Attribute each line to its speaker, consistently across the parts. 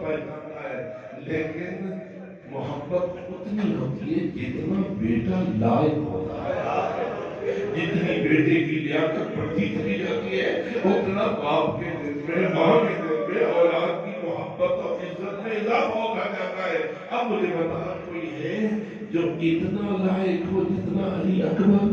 Speaker 1: समझ आता है, लेकिन मोहब्बत उतनी होती है जितना बेटा लायक होता है। जितनी बेटे की लियाकत बढ़ती चली जाती है, उतना बाप के दिल में, माँ के दिल में औलाद की मोहब्बत और इज्जत में इजाफा होता जाता है। अब मुझे बता, कोई है जो इतना लायक हो जितना अली अकबर?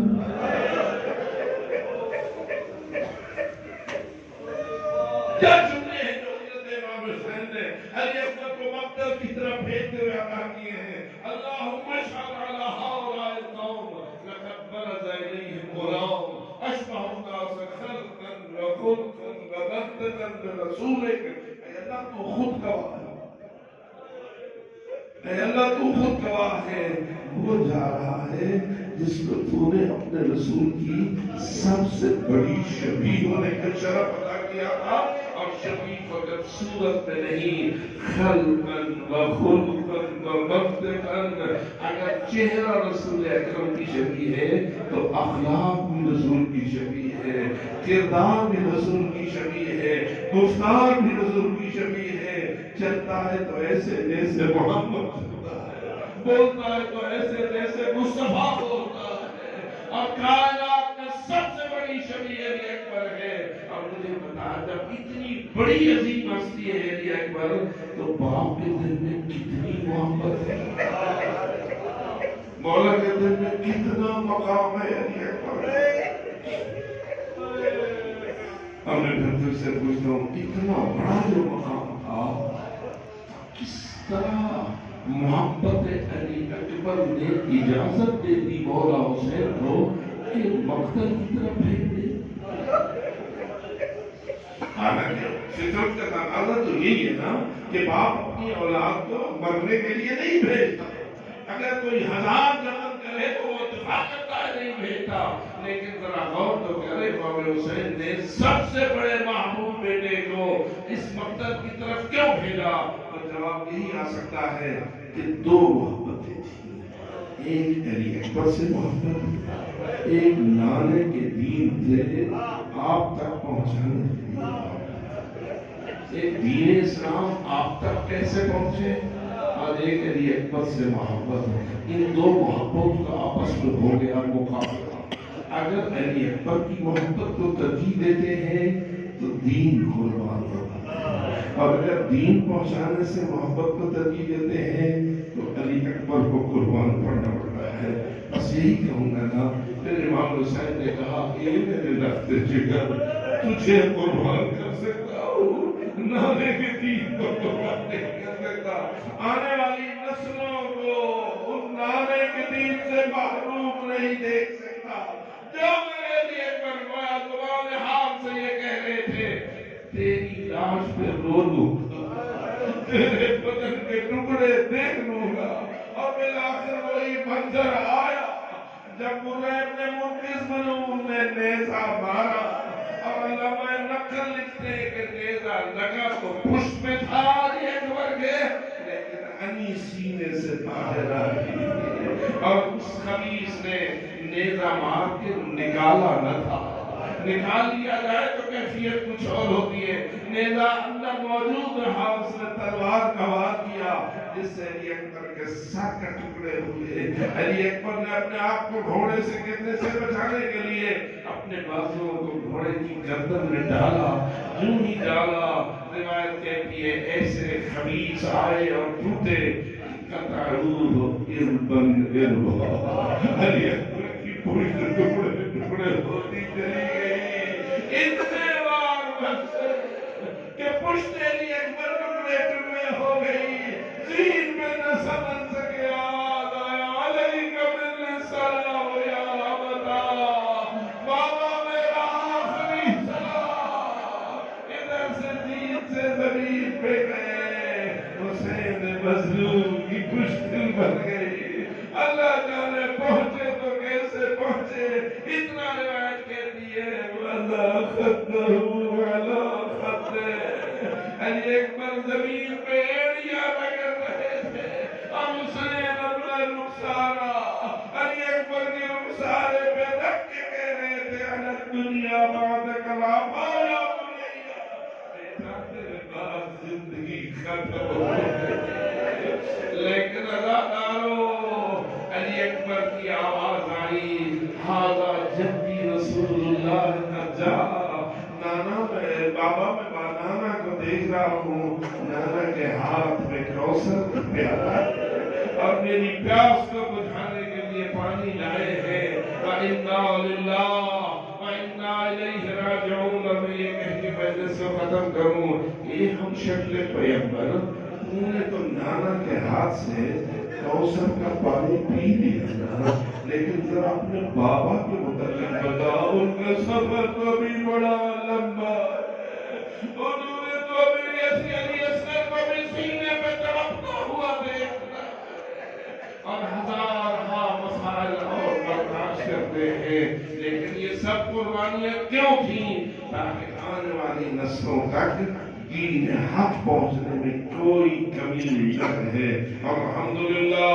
Speaker 1: क्या जुमले हैं जो हज़रत इमाम हुसैन ने अली अकबर को मक्तल की तरफ भेजते हुए अदा किए हैं। अल्लाहुम्मा शल्लि अला हाउलाए कौम लक़द बरज़ इलैहिम गुलाम अशबहु नास खल्क़न व खुल्क़न व मद्दतन बिरसूलिक। ऐ अल्लाह तू खुद गवाह है, ऐ अल्लाह तू खुद गवाह है। वो जा रहा है जिसको तूने अपने रसूल की सबसे बड़ी शबीह होने का शरफ अदा किया था। और शबीह फकत सूरत में नहीं, खल्क़न व खुल्क़न व मद्दतन। अगर चेहरा रसूल अकरम की शबीह है तो अखलाक भी रसूल की शबीह है, किरदार भी रसूल की शबीह है, गुफ्तार भी रसूल की शबीह है। चलता है तो ऐसे जैसे मोहम्मद चलता है, बोलता है तो ऐसे जैसे मुस्तफा बोलता है। और कायनात में सबसे बड़ी शबीह अली अकबर है। और मुझे बता, जब इतनी बड़ी अजीम हस्ती है अली अकबर, तो बाप के दिल में कितनी मोहब्बत है, मौला के दिल में कितना मकाम है अली अकबर। अब मैं फिर से पूछता हूँ, इतना बड़ा जो मकाम था, किस तरह मोहब्बत अली अकबर ने इजाजत दे दी मौला हुसैन को कि मक्तल की तरफ भेज दे। हालांकि फितरत का तकाज़ा तो यही है ना कि बाप अपनी औलाद को मरने के लिए नहीं भेजता। अगर कोई 1000 जमन करे तो वो इत्तेफाक करता है, नहीं भेजता। लेकिन जरा गौर तो करे, इमाम हुसैन ने सबसे बड़े महबूब बेटे को इस मक्तल की तरफ क्यों भेजा? तो जवाब यही आ सकता है कि दो मोहब्बतें थी। एक अली अकबर से मोहब्बत, एक नाने के दीन से आप तक पहुंचाने के लिए। एक दीन इस्लाम आप तक कैसे पहुंचे, और एक अली अकबर से मोहब्बत। इन दो मोहब्बत का आपस में हो गया मुकाबला। अगर अली अकबर की मोहब्बत को तरजीह देते हैं तो दीन कुर्बान होगा, और अगर दीन पहुंचाने से मोहब्बत को तरजीह देते हैं तो अली अकबर को कुर्बान करना पड़ रहा है। बस यही कहूंगा ना। फिर इमाम हुसैन ने कहा, ये मेरे रफ्ते जिगर, तुझे कुर्बान कर सकता हूँ, नाने के दीन को कुर्बान नहीं कर सकता। आने वाली नस्लों को उन नाने के दीन से महरूम नहीं देख सकता। जो मेरे लिए फरमाया, ज़ुबान हाल से ये कह रहे थे, तेरी लाश पे रो लूंगा, तेरे बदन के टुकड़े देख लूंगा। और फिर आखिर वही मंजर आया जब मुरैब ने मुर्तिज़ मनून ने नेज़ा मारा। और अल्लामा नक्कल लिखते हैं कि नेज़ा लगा तो पुष्प में था अली अकबर के, लेकिन अनी सीने से बाहर आ गई। और उस खबीस ने नेज़ा मार के निकाला न था। निकाल लिया जाए तो कैफियत कुछ और होती है। नेज़ा अंदर मौजूद रहा, उसने तलवार का वार किया, जिससे अली अकबर के सर के टुकड़े हुए। अली अकबर ने अपने आप को घोड़े से गिरने से बचाने के लिए अपने बाजुओं को घोड़े की गर्दन में डाला। यूं ही डाला, रिवायत कहती है ऐसे खबीस आए और टूटे, अली अकबर की पुष्ट टुकड़े टुकड़े होती चली गई। इतने बार बस कि पुष्ट अली अकबर टुकड़े टुकड़े हो गई। जीन में न समझ सके, आवाज आया, अलैका बिस्सलाम या अबता, बाबा मेरा आखिरी सलाम। इधर से जीन से जमीन पे गए, हुसैन मजलूम की पुष्ट बन गई। अल्लाह जाने पहुंचे तो कैसे पहुंचे। इतना रिवायत कहती है, अली अकबर जमीन पे एड़ियां रगड़ रहे थे और हुसैन अपना रुखसारा अली अकबर के रुखसारे पे रख के कह रहे थे, अनद दुनिया बाद कला पाया, बेटा तेरे बाद जिंदगी खत्म हो رہا ہوں نانا کے ہاتھ میں کوثر کا پیالہ اور میری پیاس کو بجھانے کے لیے پانی لائے ہیں وَإِنَّا لِلَّهِ وَإِنَّا إِلَيْهِ رَاجِعُونَ اور میں یہ کہہ کے مجلس کو ختم کروں یہ ہم شکل پیغمبر انہوں نے تو نانا کے ہاتھ سے کوثر کا پانی پی لیا نا لیکن ذرا اپنے بابا کے متعلق بتاؤ ان کا سفر تو بھی بڑا لمبا انہوں نے تو بھی علی اصغر کو بھی سینے پہ تڑپتا ہوا دیکھا اور ہزارہا مسائل اور برداشت کرتے ہیں لیکن یہ سب قربانیاں کیوں تھیں تاکہ آنے والی نسلوں تک دین حق پہنچنے میں کوئی کمی نہ رہے اور الحمدللہ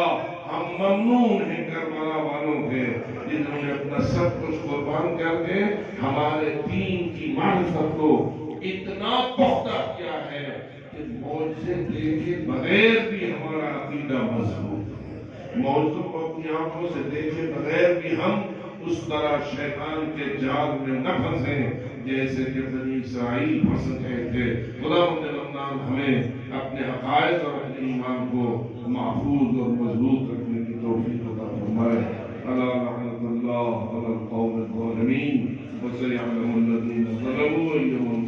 Speaker 1: ہم ممنون ہیں کربلا والوں کے جنہوں نے اپنا سب کچھ قربان کر کے ہمارے دین کی معرفت کو اتنا پختہ کیا ہے کہ معجزے دیکھے بغیر بھی ہمارا عقیدہ مضبوط ہے معجزوں کو اپنی آنکھوں سے دیکھے بغیر بھی ہم اس طرح شیطان کے جال میں نہ پھنسیں جیسے کہ بنی اسرائیل پھنس گئے تھے خدا منان ہمیں اپنے عقائد اور اپنے ایمان کو محفوظ اور مضبوط رکھنے کی توفیق عطا فرمائے الا لعنۃ اللہ علی القوم الظالمین وسيعلم الذين ظلموا أيهم